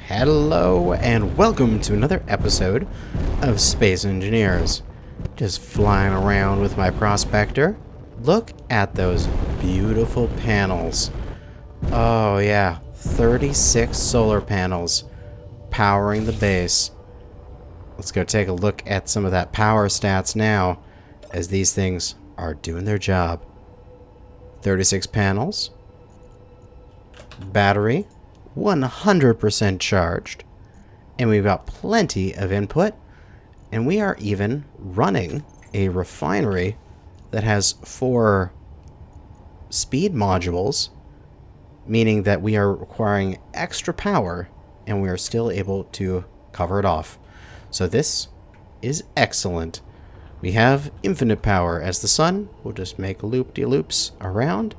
Hello and welcome to another episode of Space Engineers. Just flying around with my prospector. Look at those beautiful panels. Oh yeah, 36 solar panels powering the base. Let's go take a look at some of that power stats now, as these things are doing their job. 36 panels. Battery 100% charged, and we've got plenty of input, and we are even running a refinery that has 4 speed modules, meaning that we are requiring extra power and we are still able to cover it off. So this is excellent. We have infinite power, as the sun will just make loop-de-loops around,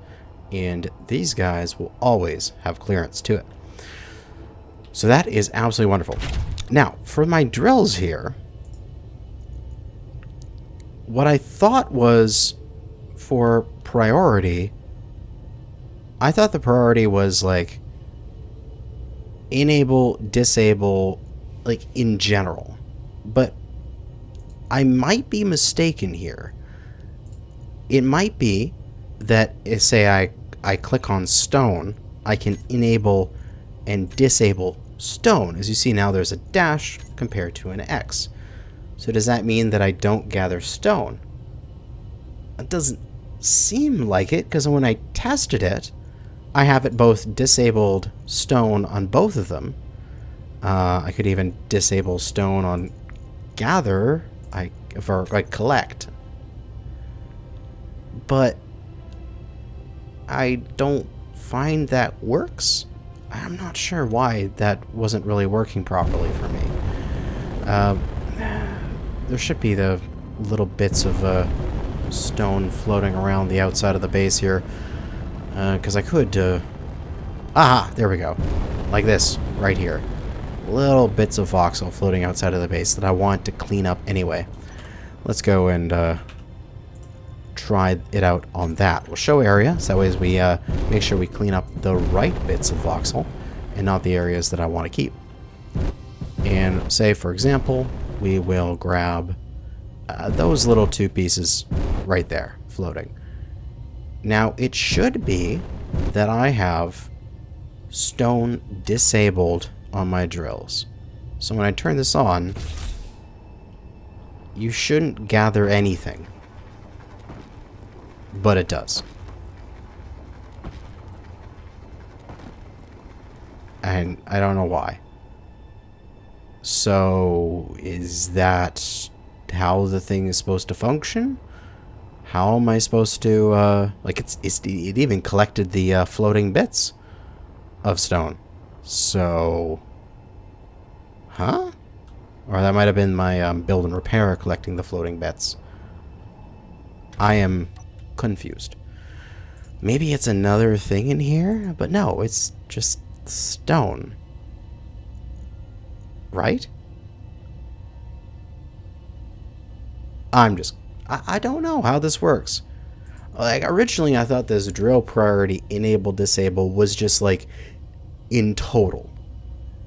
and these guys will always have clearance to it. So that is absolutely wonderful. Now, for my drills here, what I thought was for priority, I thought the priority was like enable, disable, like in general. But I might be mistaken here. It might be that, say I click on stone, I can enable and disable stone. As you see now, there's a dash compared to an X. So does that mean that I don't gather stone? It doesn't seem like it, because when I tested it, I have it both disabled stone on both of them. I could even disable stone on gather, for like collect. But I don't find that works. I'm not sure why that wasn't really working properly for me. There should be the little bits of stone floating around the outside of the base here. Because I could... aha! There we go. Like this, right here. Little bits of voxel floating outside of the base that I want to clean up anyway. Let's go and try it out on that. We'll show area, so that way as we make sure we clean up the right bits of voxel and not the areas that I want to keep. And say, for example, we will grab those little 2 pieces right there floating. Now, it should be that I have stone disabled on my drills. So when I turn this on, you shouldn't gather anything. But it does. And I don't know why. So, is that how the thing is supposed to function? How am I supposed to, like, it even collected the floating bits of stone. So, huh? Or that might have been my build and repair collecting the floating bits. I am confused. Maybe it's another thing in here, but no, it's just stone. Right? I don't know how this works. Like, originally I thought this drill priority enable disable was just like in total.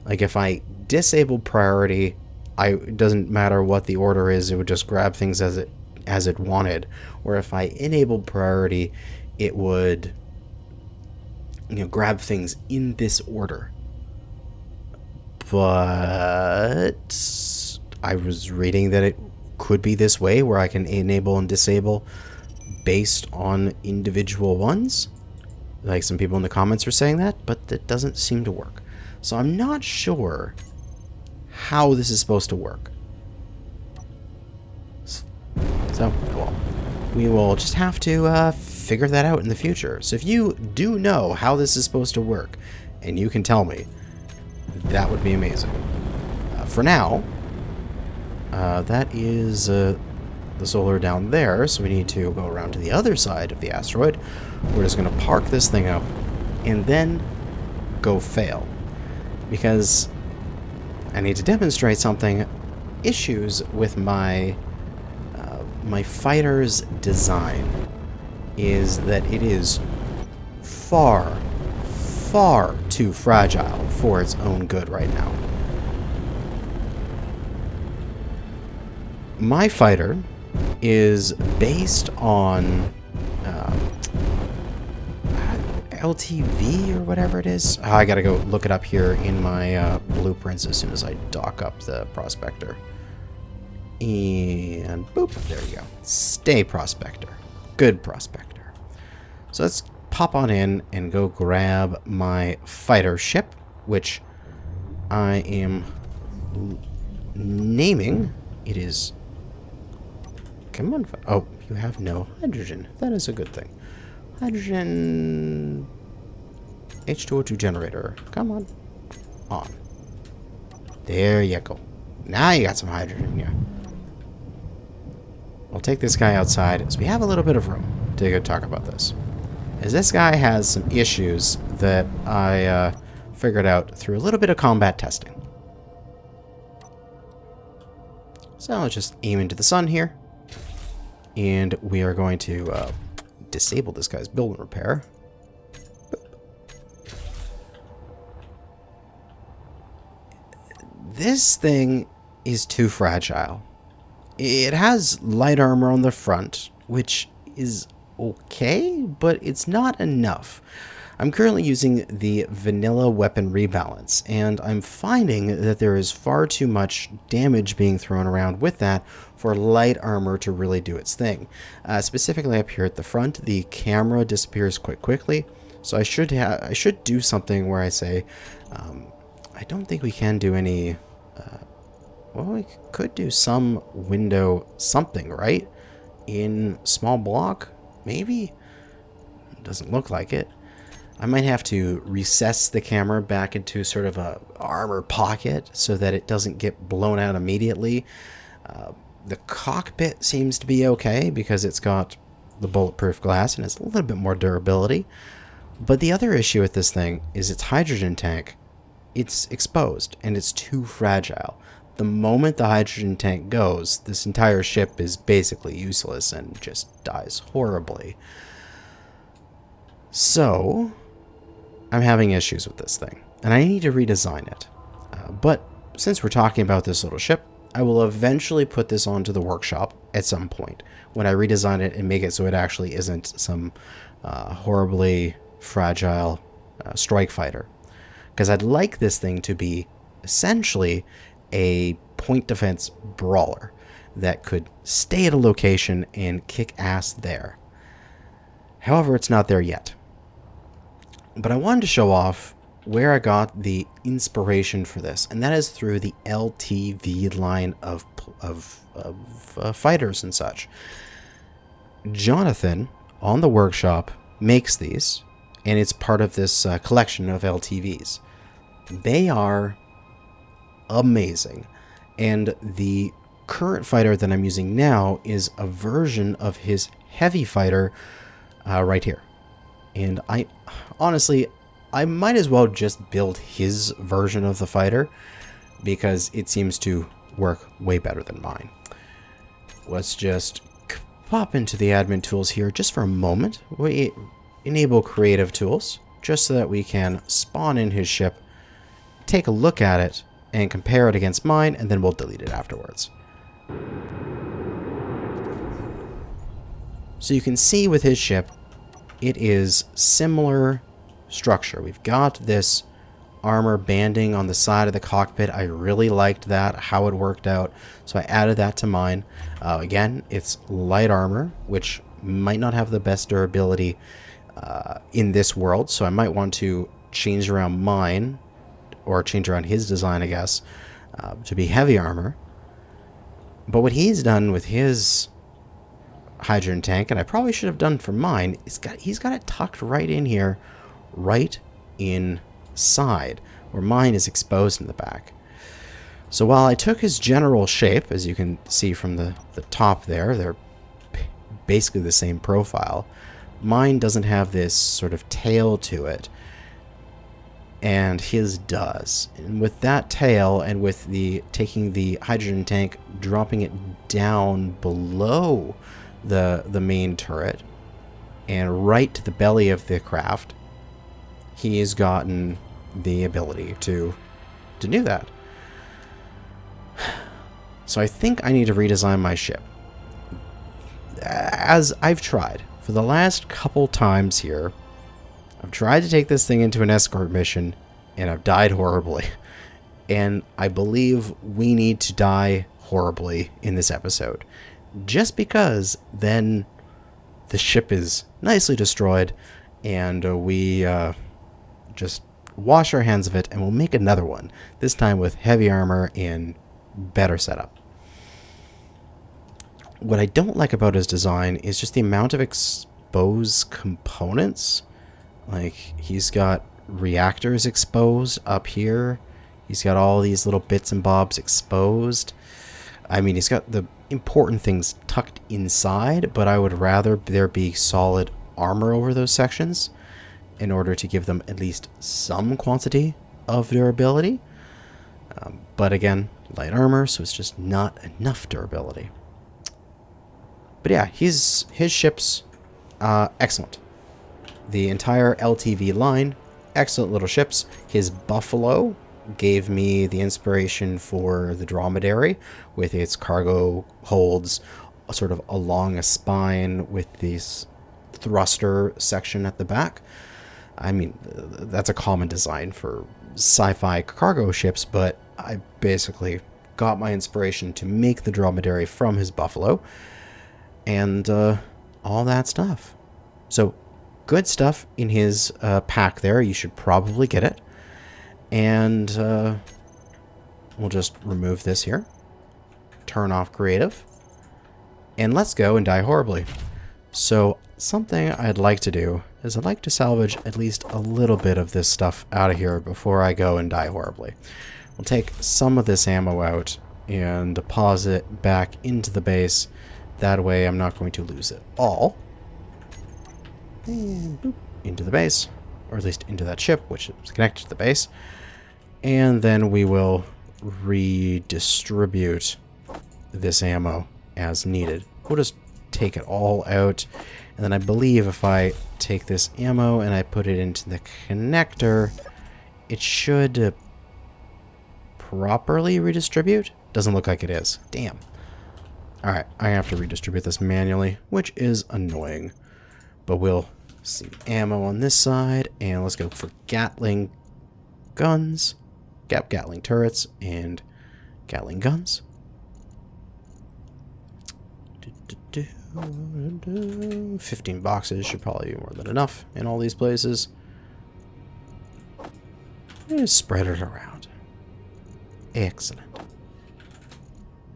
Like, if I disable priority, it doesn't matter what the order is, it would just grab things as it wanted. Or if I enabled priority, it would, grab things in this order. But I was reading that it could be this way, where I can enable and disable based on individual ones. Like, some people in the comments are saying that, but it doesn't seem to work. So I'm not sure how this is supposed to work. So, well, we will just have to figure that out in the future. So if you do know how this is supposed to work, and you can tell me, that would be amazing. For now, that is the solar down there, so we need to go around to the other side of the asteroid. We're just going to park this thing up, and then go fail. Because I need to demonstrate something. Issues with my fighter's design is that it is far too fragile for its own good right now. My fighter is based on LTV or whatever it is. I gotta go look it up here in my blueprints as soon as I dock up the prospector. And boop, there you go. Stay prospector. Good prospector. So let's pop on in and go grab my fighter ship, which I am naming. It is... Come on. Oh, you have no hydrogen. That is a good thing. Hydrogen... H2O2 generator. Come on. On. There you go. Now you got some hydrogen, yeah. I'll take this guy outside, so we have a little bit of room to go talk about this. As this guy has some issues that I figured out through a little bit of combat testing. So let's just aim into the sun here. And we are going to disable this guy's build and repair. This thing is too fragile. It has light armor on the front, which is okay, but it's not enough. I'm currently using the vanilla weapon rebalance, and I'm finding that there is far too much damage being thrown around with that for light armor to really do its thing. Specifically up here at the front, the camera disappears quite quickly, so I should do something where I say, I don't think we can do any... well, we could do some window something, right? In small block, maybe? Doesn't look like it. I might have to recess the camera back into sort of a armor pocket so that it doesn't get blown out immediately. The cockpit seems to be okay because it's got the bulletproof glass and it's a little bit more durability. But the other issue with this thing is its hydrogen tank. It's exposed and it's too fragile. The moment the hydrogen tank goes, this entire ship is basically useless and just dies horribly. So, I'm having issues with this thing, and I need to redesign it. But since we're talking about this little ship, I will eventually put this onto the workshop at some point when I redesign it and make it so it actually isn't some horribly fragile strike fighter. Because I'd like this thing to be essentially a point defense brawler that could stay at a location and kick ass there. However, it's not there yet. But I wanted to show off where I got the inspiration for this, and that is through the LTV line of fighters and such. Jonathan, on the workshop, makes these, and it's part of this collection of LTVs. They are amazing, and the current fighter that I'm using now is a version of his heavy fighter right here. And I honestly might as well just build his version of the fighter because it seems to work way better than mine. Let's just pop into the admin tools here just for a moment. We enable creative tools just so that we can spawn in his ship, take a look at it, and compare it against mine, and then we'll delete it afterwards. So you can see with his ship, it is similar structure. We've got this armor banding on the side of the cockpit. I really liked that, how it worked out, so I added that to mine. Again, it's light armor, which might not have the best durability in this world, so I might want to change around mine, or change around his design, I guess, to be heavy armor. But what he's done with his hydrogen tank, and I probably should have done for mine, he's got it tucked right in here, right inside, where mine is exposed in the back. So while I took his general shape, as you can see from the top there, they're basically the same profile, mine doesn't have this sort of tail to it, and his does. And with that tail, and with the taking the hydrogen tank, dropping it down below the main turret and right to the belly of the craft, he has gotten the ability to do that. So I think I need to redesign my ship. As I've tried for the last couple times here, I've tried to take this thing into an escort mission, and I've died horribly. And I believe we need to die horribly in this episode. Just because then the ship is nicely destroyed, and we just wash our hands of it, and we'll make another one. This time with heavy armor and better setup. What I don't like about his design is just the amount of exposed components. Like, he's got reactors exposed up here. He's got all these little bits and bobs exposed. I mean, he's got the important things tucked inside, but I would rather there be solid armor over those sections in order to give them at least some quantity of durability. But again, light armor, so it's just not enough durability. But yeah, his ship's excellent. The entire LTV line, excellent little ships. His Buffalo gave me the inspiration for the Dromedary, with its cargo holds sort of along a spine with this thruster section at the back. I mean, that's a common design for sci-fi cargo ships, but I basically got my inspiration to make the Dromedary from his Buffalo, and all that stuff. So, good stuff in his pack there. You should probably get it. And we'll just remove this here. Turn off creative. And let's go and die horribly. So, something I'd like to do is I'd like to salvage at least a little bit of this stuff out of here before I go and die horribly. We'll take some of this ammo out and deposit it back into the base. That way I'm not going to lose it all. And boop, into the base, or at least into that ship, which is connected to the base. And then we will redistribute this ammo as needed. We'll just take it all out. And then I believe if I take this ammo and I put it into the connector, it should properly redistribute. Doesn't look like it is. Damn. Alright, I have to redistribute this manually, which is annoying. But we'll see ammo on this side, and let's go for Gatling guns, Gatling turrets, and Gatling guns. 15 boxes should probably be more than enough in all these places. Just spread it around. Excellent.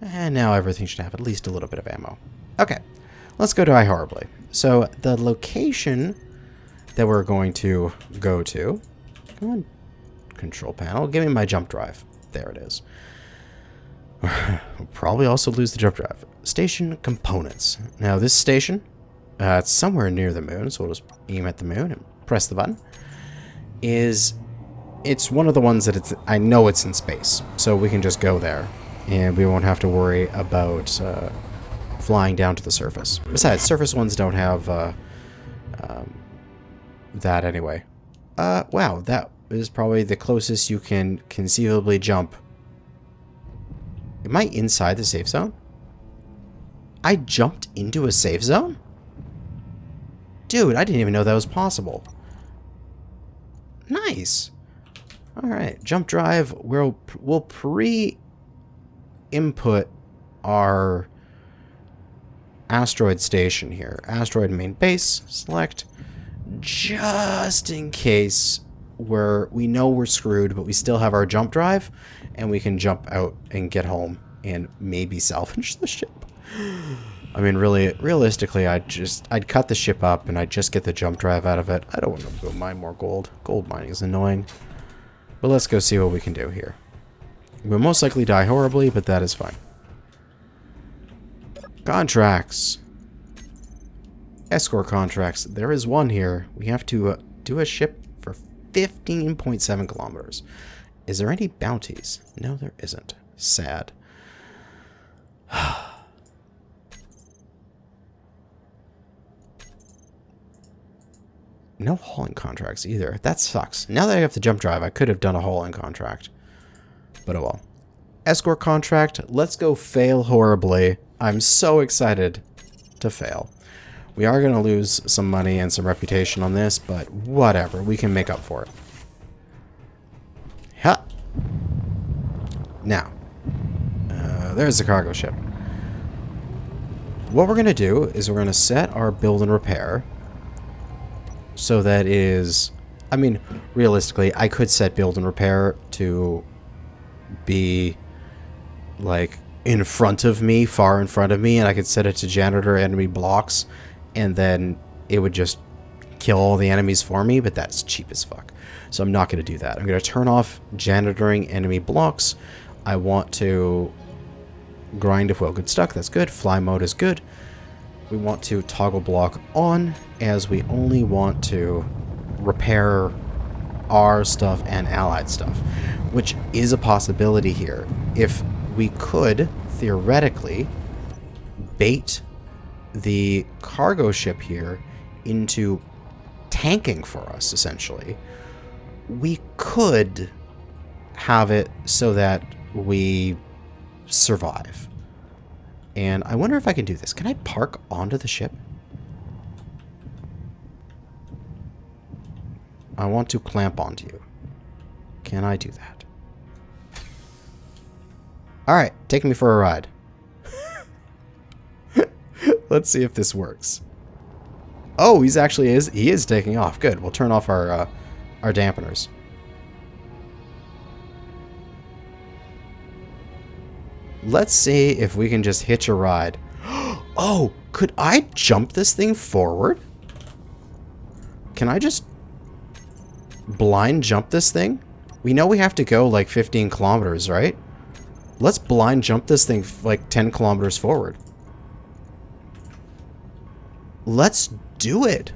And now everything should have at least a little bit of ammo. Okay, let's go die horribly. So the location that we're going to go to, come on, control panel, give me my jump drive. There it is. We'll probably also lose the jump drive. Station components. Now this station, it's somewhere near the moon, so we'll just aim at the moon and press the button. It's one of the ones that I know it's in space, so we can just go there, and we won't have to worry about flying down to the surface. Besides, surface ones don't have that anyway. Wow, that is probably the closest you can conceivably jump. Am I inside the safe zone? I jumped into a safe zone? Dude, I didn't even know that was possible. Nice. Alright, jump drive. We'll pre-input our asteroid station here. Asteroid main base, select, just in case we know we're screwed, but we still have our jump drive, and we can jump out and get home and maybe salvage the ship. I mean, really, realistically, I'd cut the ship up and I'd just get the jump drive out of it. I don't want to go mine more gold. Gold mining is annoying. But let's go see what we can do here. We'll most likely die horribly, but that is fine. Contracts. Escort contracts. There is one here. We have to do a ship for 15.7 kilometers. Is there any bounties? No, there isn't. Sad. No hauling contracts either. That sucks. Now that I have the jump drive, I could have done a hauling contract. But oh well. Escort contract. Let's go fail horribly. I'm so excited to fail. We are going to lose some money and some reputation on this, but whatever. We can make up for it. Ha! Now, there's the cargo ship. What we're going to do is we're going to set our build and repair so that it is... I mean, realistically, I could set build and repair to be, like, in front of me, far in front of me, and I could set it to janitor enemy blocks, and then it would just kill all the enemies for me, but that's cheap as fuck. So I'm not going to do that. I'm going to turn off janitoring enemy blocks. I want to grind if well good stuck. That's good. Fly mode is good. We want to toggle block on, as we only want to repair our stuff and allied stuff, which is a possibility here. If we could, theoretically, bait the cargo ship here into tanking for us, essentially, we could have it so that we survive. And I wonder if I can do this. Can I park onto the ship? I want to clamp onto you. Can I do that? Alright, take me for a ride. Let's see if this works. Oh, he is taking off. Good. We'll turn off our dampeners. Let's see if we can just hitch a ride. Oh, could I jump this thing forward? Can I just blind jump this thing? We know we have to go like 15 kilometers, right? Let's blind jump this thing like 10 kilometers forward. Let's do it.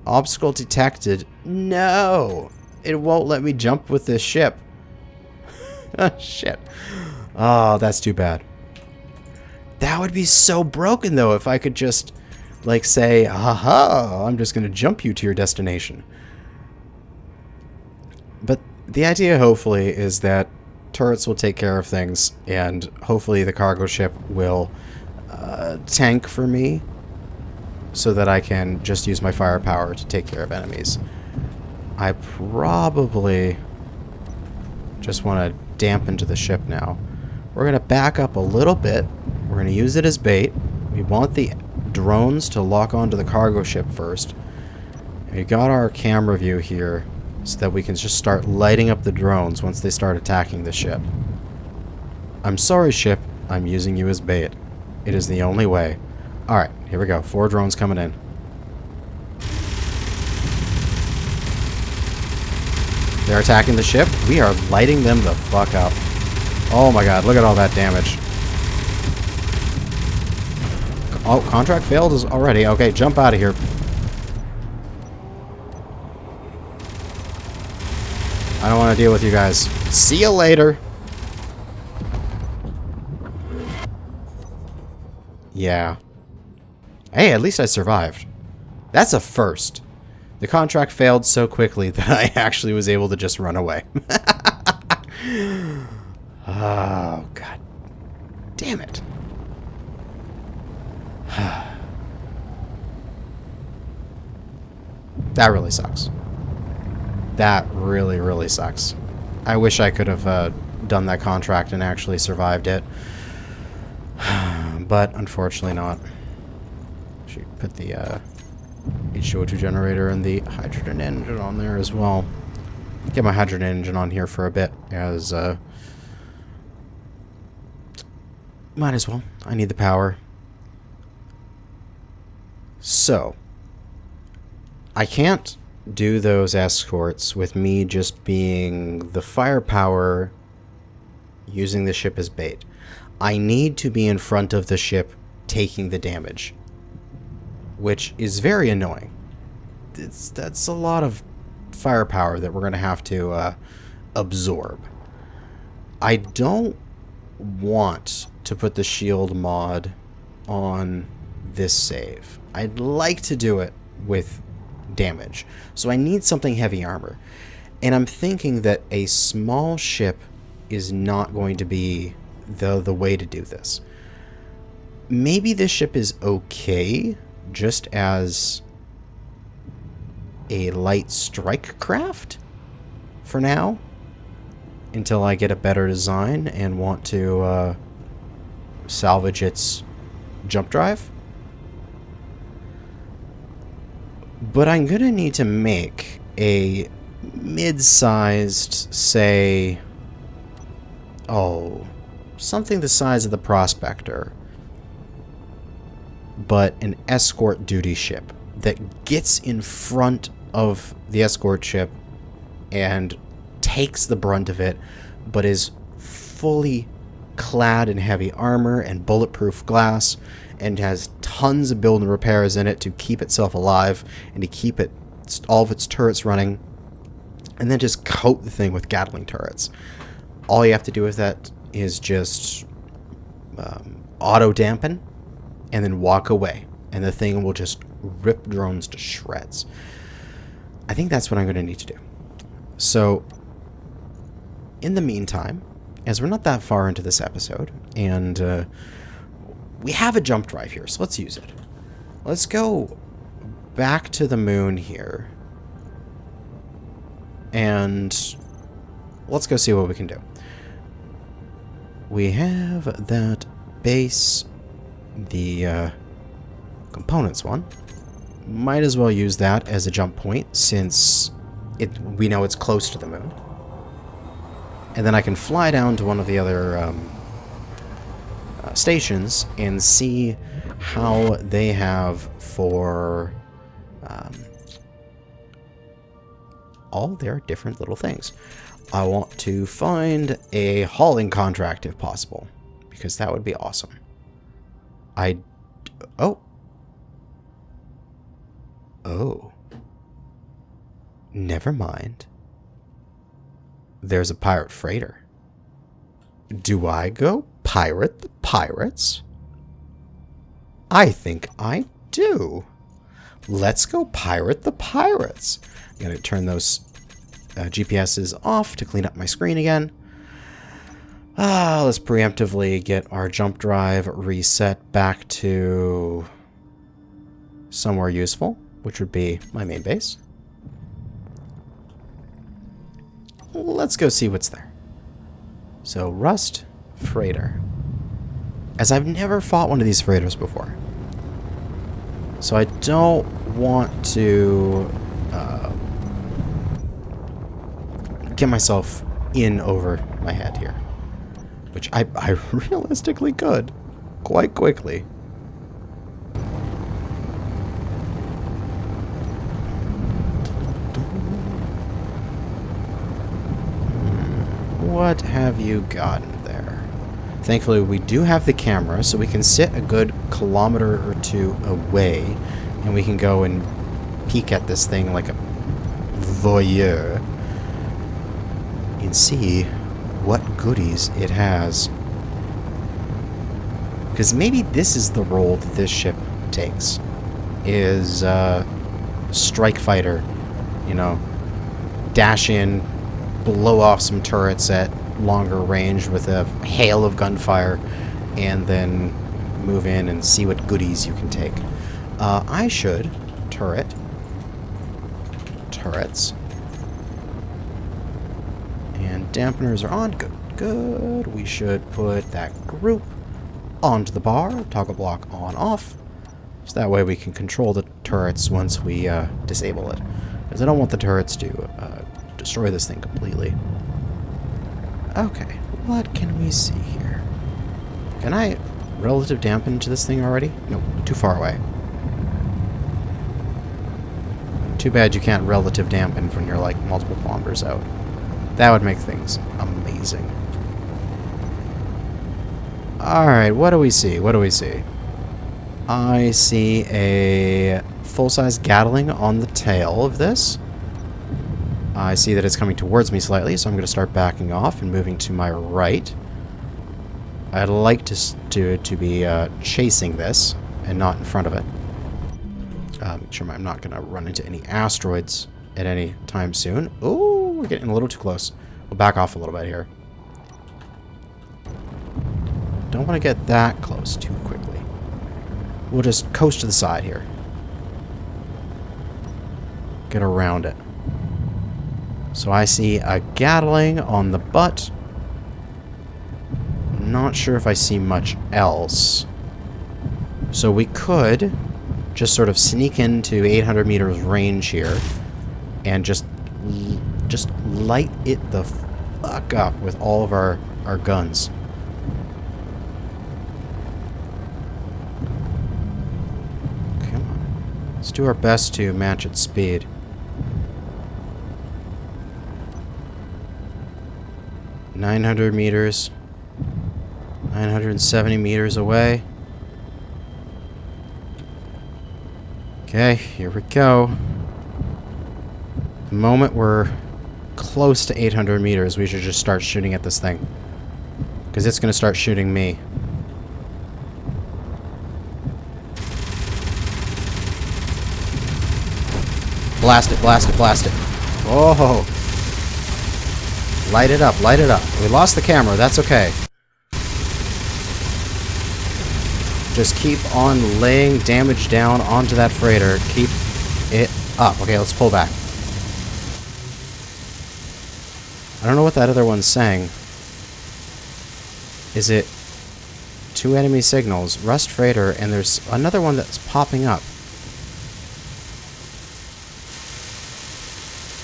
Obstacle detected. No. It won't let me jump with this ship. Shit. Oh, that's too bad. That would be so broken, though, if I could just, like, say, haha, I'm just going to jump you to your destination. But the idea, hopefully, is that turrets will take care of things, and hopefully the cargo ship will tank for me so that I can just use my firepower to take care of enemies. I probably just want to dampen to the ship now. We're going to back up a little bit. We're going to use it as bait. We want the drones to lock onto the cargo ship first. And we got our camera view here so that we can just start lighting up the drones once they start attacking the ship. I'm sorry, ship. I'm using you as bait. It is the only way. Alright, here we go. 4 drones coming in. They're attacking the ship. We are lighting them the fuck up. Oh my god, look at all that damage. Oh, contract failed already. Okay, jump out of here. I don't want to deal with you guys. See you later. Yeah. Hey, at least I survived. That's a first. The contract failed so quickly that I actually was able to just run away. Oh, god damn it. That really sucks. That really, really sucks. I wish I could have done that contract and actually survived it. But unfortunately not. Should put the H2O2 generator and the hydrogen engine on there as well. Get my hydrogen engine on here for a bit, as might as well. I need the power. So I can't do those escorts with me just being the firepower using the ship as bait. I need to be in front of the ship taking the damage, which is very annoying. That's a lot of firepower that we're going to have to absorb. I don't want to put the shield mod on this save. I'd like to do it with damage. So I need something heavy armor. And I'm thinking that a small ship is not going to be the way to do this. Maybe this ship is okay just as a light strike craft for now, until I get a better design and want to salvage its jump drive. But I'm gonna need to make a mid-sized, say, something the size of the Prospector, but an escort duty ship that gets in front of the escort ship and takes the brunt of it, but is fully clad in heavy armor and bulletproof glass, and has tons of build and repairs in it to keep itself alive and to keep all of its turrets running, and then just coat the thing with Gatling turrets. All you have to do with that is just auto dampen and then walk away, and the thing will just rip drones to shreds. I think that's what I'm going to need to do. So in the meantime, as we're not that far into this episode, and we have a jump drive here, so let's use it. Let's go back to the moon here, and let's go see what we can do. We have that base, the components one. Might as well use that as a jump point, since we know it's close to the moon. And then I can fly down to one of the other stations and see how they have for all their different little things. I want to find a hauling contract if possible, because that would be awesome. Oh. Never mind. There's a pirate freighter. Do I go pirate the pirates? I think I do. Let's go pirate the pirates. I'm going to turn those GPSs off to clean up my screen again. Let's preemptively get our jump drive reset back to somewhere useful, which would be my main base. Let's go see what's there. So, Rust Freighter. As I've never fought one of these freighters before, so I don't want to get myself in over my head here, which I realistically could quite quickly. What have you gotten there? Thankfully, we do have the camera, so we can sit a good kilometer or two away, and we can go and peek at this thing like a voyeur and see what goodies it has. Because maybe this is the role that this ship takes, is strike fighter, you know, dash in, blow off some turrets at longer range with a hail of gunfire, and then move in and see what goodies you can take. I should turrets, and dampeners are on. Good. We should put that group onto the bar, toggle block on off, so that way we can control the turrets once we disable it, because I don't want the turrets to destroy this thing completely. Okay, what can we see here? Can I relative dampen to this thing already? Nope, too far away. Too bad you can't relative dampen when you're like multiple kilometers out. That would make things amazing. Alright, what do we see? I see a full-size Gatling on the tail of this. I see that it's coming towards me slightly, so I'm going to start backing off and moving to my right. I'd like to be chasing this and not in front of it. Make sure I'm not going to run into any asteroids at any time soon. Oh, we're getting a little too close. We'll back off a little bit here. Don't want to get that close too quickly. We'll just coast to the side here. Get around it. So I see a Gatling on the butt. Not sure if I see much else. So we could just sort of sneak into 800 meters range here and just light it the fuck up with all of our guns. Come on. Let's do our best to match its speed. $900 meters. 970 meters away. Okay, here we go. The moment we're close to 800 meters, we should just start shooting at this thing. Because it's going to start shooting me. Blast it, blast it, blast it. Oh! Light it up, light it up. We lost the camera, that's okay. Just keep on laying damage down onto that freighter. Keep it up. Okay, let's pull back. I don't know what that other one's saying. Is it 2 enemy signals, Rust Freighter, and there's another one that's popping up.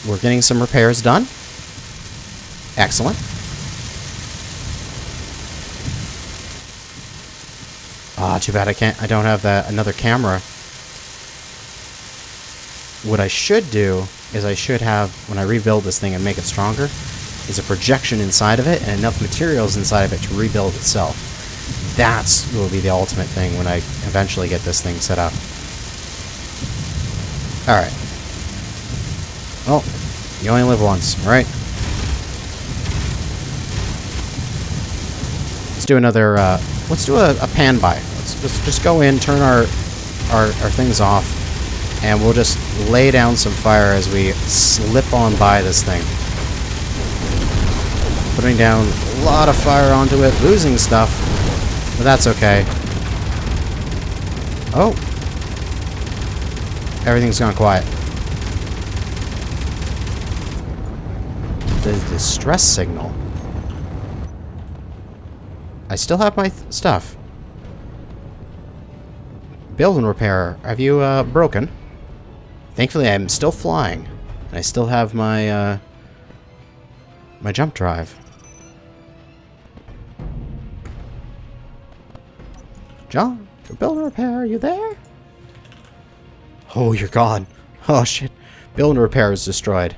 We're getting some repairs done. Excellent. Ah, too bad I don't have another camera. What I should do is I should have, when I rebuild this thing and make it stronger, is a projection inside of it and enough materials inside of it to rebuild itself. That's will be the ultimate thing when I eventually get this thing set up. Alright. Well, you only live once, right? Let's do another, let's do a pan by. Let's just go in, turn our things off, and we'll just lay down some fire as we slip on by this thing. Putting down a lot of fire onto it, losing stuff, but that's okay. Oh. Everything's gone quiet. The distress signal. I still have my stuff. Build and repair. Have you broken? Thankfully, I'm still flying, and I still have my my jump drive. John, build and repair. Are you there? Oh, you're gone. Oh shit. Build and repair is destroyed.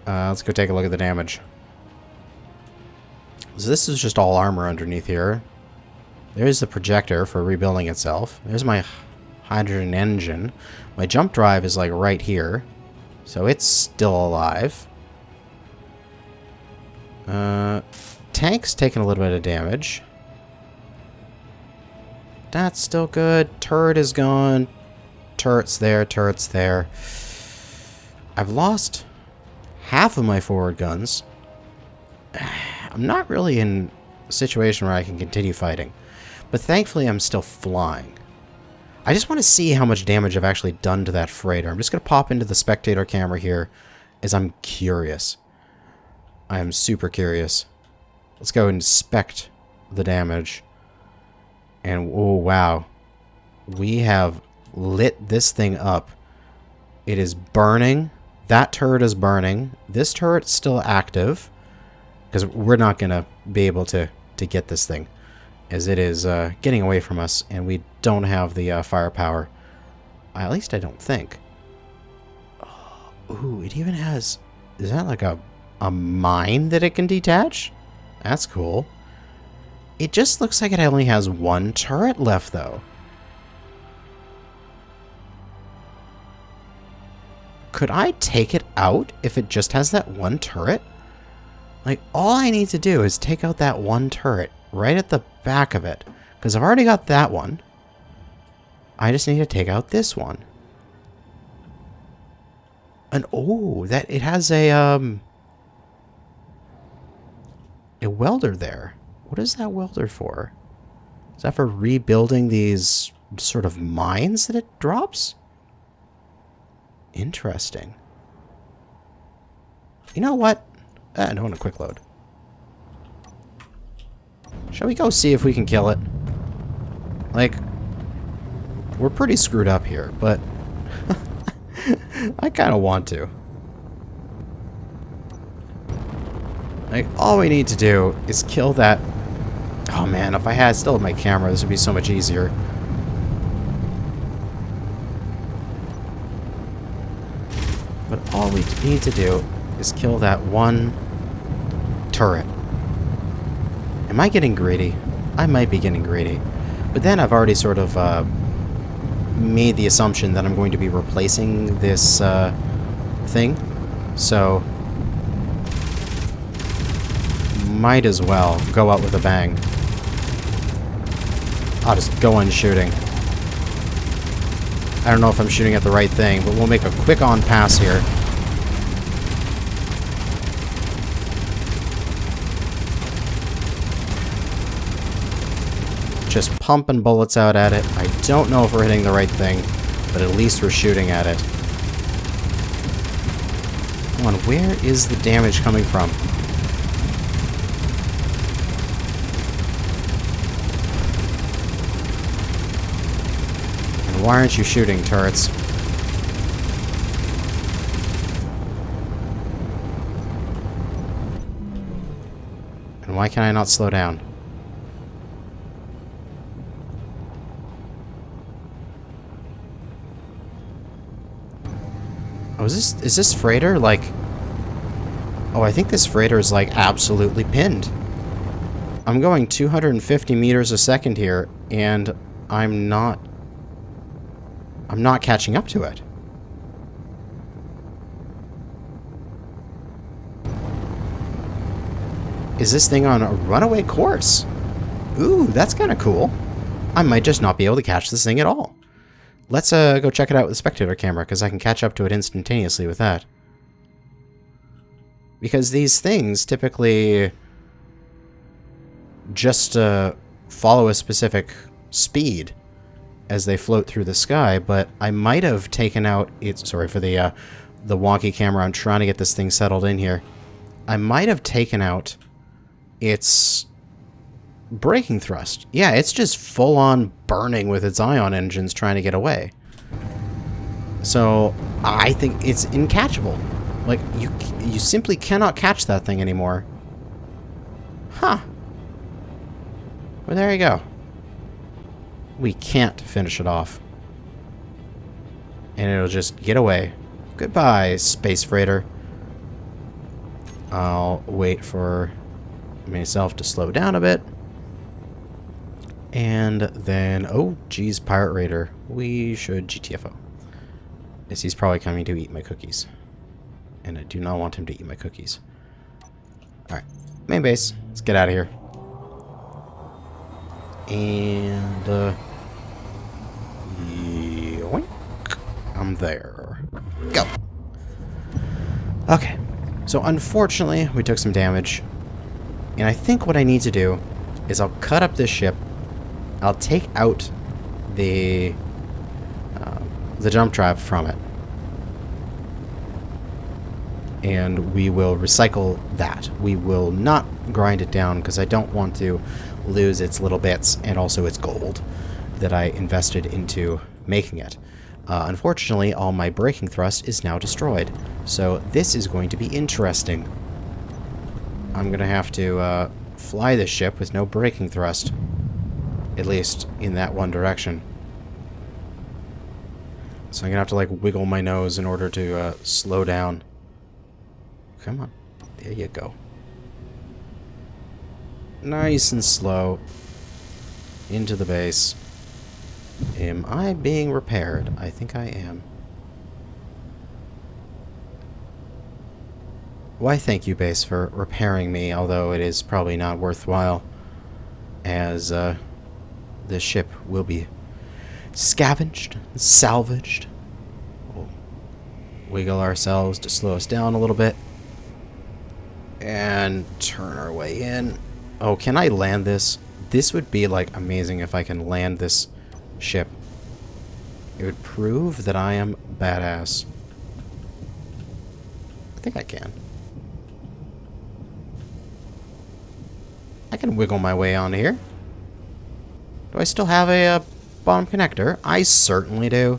Let's go take a look at the damage. So this is just all armor underneath here. There's the projector for rebuilding itself. There's my hydrogen engine. My jump drive is like right here. So it's still alive. Tank's taking a little bit of damage. That's still good. Turret is gone. Turret's there, turret's there. I've lost half of my forward guns. I'm not really in a situation where I can continue fighting. But thankfully, I'm still flying. I just want to see how much damage I've actually done to that freighter. I'm just going to pop into the spectator camera here, as I'm curious. I am super curious. Let's go inspect the damage. And, oh, wow. We have lit this thing up. It is burning. That turret is burning. This turret's still active. Because we're not going to be able to get this thing, as it is getting away from us, and we don't have the firepower. At least I don't think. Oh, ooh, it even has... Is that like a mine that it can detach? That's cool. It just looks like it only has one turret left, though. Could I take it out if it just has that one turret? Like, all I need to do is take out that one turret right at the back of it. Because I've already got that one. I just need to take out this one. And, oh, that it has a welder there. What is that welder for? Is that for rebuilding these sort of mines that it drops? Interesting. You know what? I don't want a quick load. Shall we go see if we can kill it? Like, we're pretty screwed up here, but I kind of want to. Like, all we need to do is kill that. Oh man, if I had still my camera, this would be so much easier. But all we need to do is kill that one turret. Am I getting greedy? I might be getting greedy. But then I've already sort of made the assumption that I'm going to be replacing this thing. So, might as well go out with a bang. I'll just go on shooting. I don't know if I'm shooting at the right thing, but we'll make a quick on pass here. Just pumping bullets out at it. I don't know if we're hitting the right thing, but at least we're shooting at it. Come on, where is the damage coming from? And why aren't you shooting, turrets? And why can I not slow down? Oh, is this freighter, like... Oh, I think this freighter is, like, absolutely pinned. I'm going 250 meters a second here, and I'm not catching up to it. Is this thing on a runaway course? Ooh, that's kind of cool. I might just not be able to catch this thing at all. Let's go check it out with the spectator camera, because I can catch up to it instantaneously with that. Because these things typically just follow a specific speed as they float through the sky, but I might have taken out its... Sorry for the wonky camera. I'm trying to get this thing settled in here. I might have taken out its braking thrust. Yeah, it's just full-on burning with its ion engines trying to get away. So, I think it's uncatchable. Like, you simply cannot catch that thing anymore. Huh. Well, there you go. We can't finish it off. And it'll just get away. Goodbye, space freighter. I'll wait for myself to slow down a bit. And then, oh, geez, Pirate Raider. We should GTFO. Yes, he's probably coming to eat my cookies. And I do not want him to eat my cookies. Alright, main base. Let's get out of here. And, yoink. I'm there. Go! Okay, so unfortunately, we took some damage. And I think what I need to do is I'll cut up this ship. I'll take out the jump drive from it. And we will recycle that. We will not grind it down because I don't want to lose its little bits and also its gold that I invested into making it. Unfortunately, all my braking thrust is now destroyed. So this is going to be interesting. I'm going to have to fly this ship with no braking thrust. At least in that one direction. So I'm going to have to, like, wiggle my nose in order to slow down. Come on. There you go. Nice and slow. Into the base. Am I being repaired? I think I am. Why, thank you, base, for repairing me, although it is probably not worthwhile, as this ship will be scavenged, salvaged. We'll wiggle ourselves to slow us down a little bit, and turn our way in. Oh, can I land this? This would be, like, amazing if I can land this ship. It would prove that I am badass. I think I can. I can wiggle my way onto here. Do I still have a bottom connector? I certainly do.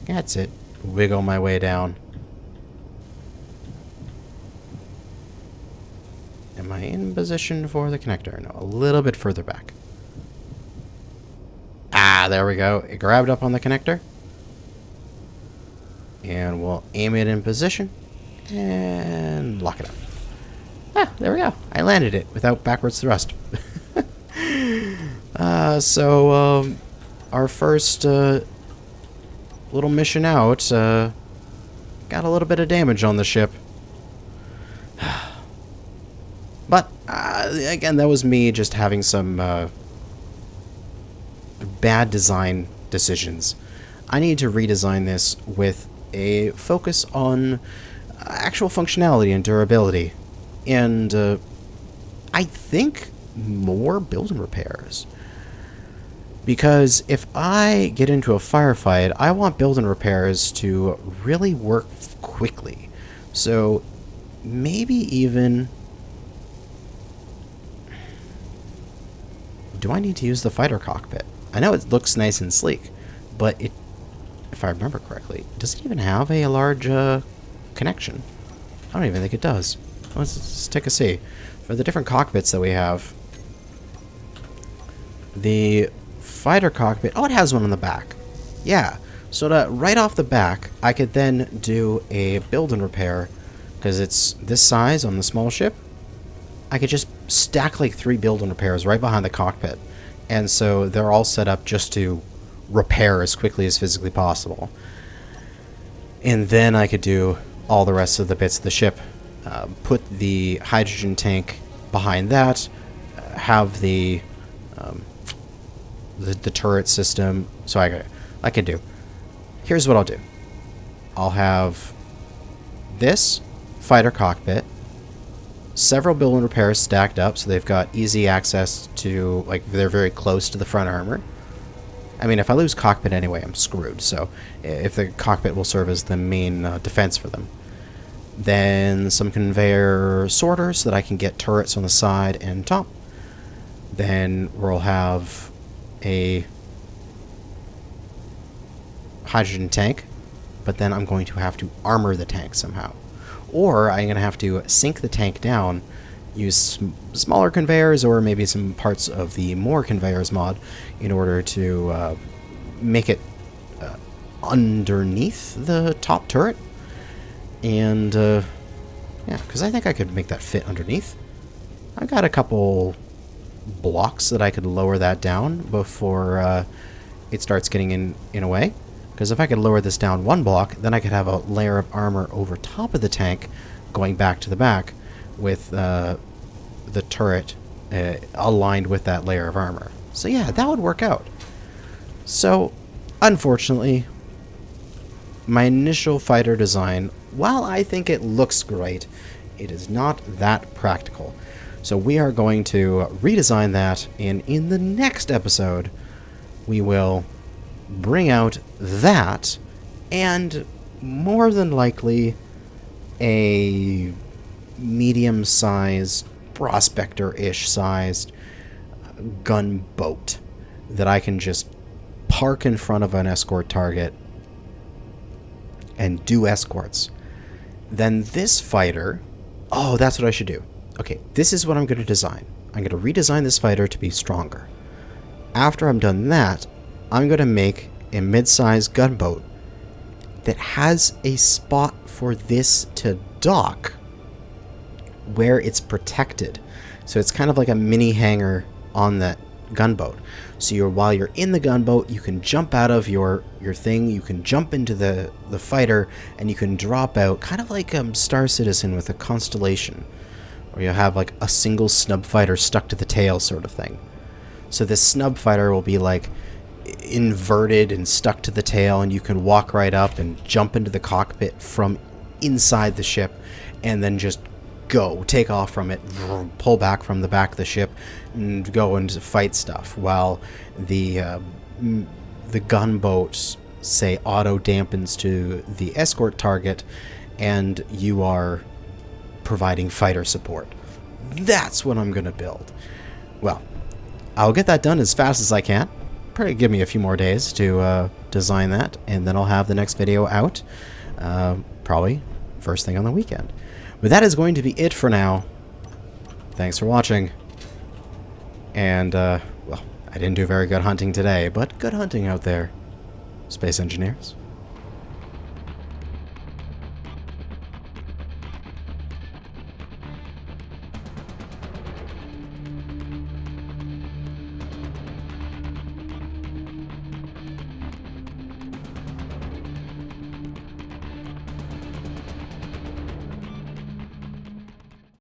That's it. Wiggle my way down. Am I in position for the connector? No, a little bit further back. Ah, there we go. It grabbed up on the connector. And we'll aim it in position. And lock it up. Ah, there we go. I landed it without backwards thrust. So, our first little mission out got a little bit of damage on the ship. But, again, that was me just having some bad design decisions. I need to redesign this with a focus on actual functionality and durability. And I think more build and repairs. Because if I get into a firefight, I want build and repairs to really work quickly. So maybe even... Do I need to use the fighter cockpit? I know it looks nice and sleek, but it, if I remember correctly, does it even have a large connection? I don't even think it does. Let's take a see. For the different cockpits that we have, the fighter cockpit... Oh, it has one on the back. Yeah. So that right off the back, I could then do a build and repair, because it's this size on the small ship. I could just stack like 3 build and repairs right behind the cockpit. And so they're all set up just to repair as quickly as physically possible. And then I could do all the rest of the bits of the ship. Put the hydrogen tank behind that. Have the turret system. So I could do. Here's what I'll do. I'll have this fighter cockpit. Several build and repairs stacked up, so they've got easy access to, like, they're very close to the front armor. I mean, if I lose cockpit anyway, I'm screwed, so if the cockpit will serve as the main defense for them. Then some conveyor sorters so that I can get turrets on the side and top. Then we'll have a hydrogen tank, but then I'm going to have to armor the tank somehow. Or I'm going to have to sink the tank down, use smaller conveyors or maybe some parts of the more conveyors mod in order to make it underneath the top turret. And, yeah, because I think I could make that fit underneath. I've got a couple blocks that I could lower that down before it starts getting in a way. Because if I could lower this down 1 block, then I could have a layer of armor over top of the tank going back to the back with the turret aligned with that layer of armor. So yeah, that would work out. So, unfortunately, my initial fighter design, while I think it looks great, it is not that practical. So we are going to redesign that, and in the next episode, we will bring out that, and more than likely a medium-sized, prospector-ish sized gunboat that I can just park in front of an escort target and do escorts. Then this fighter... Oh, that's what I should do. Okay, this is what I'm going to design. I'm going to redesign this fighter to be stronger. After I'm done that, I'm going to make a mid-sized gunboat that has a spot for this to dock where it's protected. So it's kind of like a mini hangar on that gunboat. So while you're in the gunboat, you can jump out of your thing, you can jump into the fighter, and you can drop out, kind of like Star Citizen with a constellation, where you have like a single snub fighter stuck to the tail sort of thing. So this snub fighter will be like inverted and stuck to the tail, and you can walk right up and jump into the cockpit from inside the ship, and then just take off from it, pull back from the back of the ship, and go and fight stuff, while the gunboat, say, auto dampens to the escort target, and you are providing fighter support. That's what I'm going to build. Well, I'll get that done as fast as I can. Probably give me a few more days to design that, and then I'll have the next video out, probably first thing on the weekend. But that is going to be it for now. Thanks for watching. And, well, I didn't do very good hunting today, but good hunting out there, space engineers.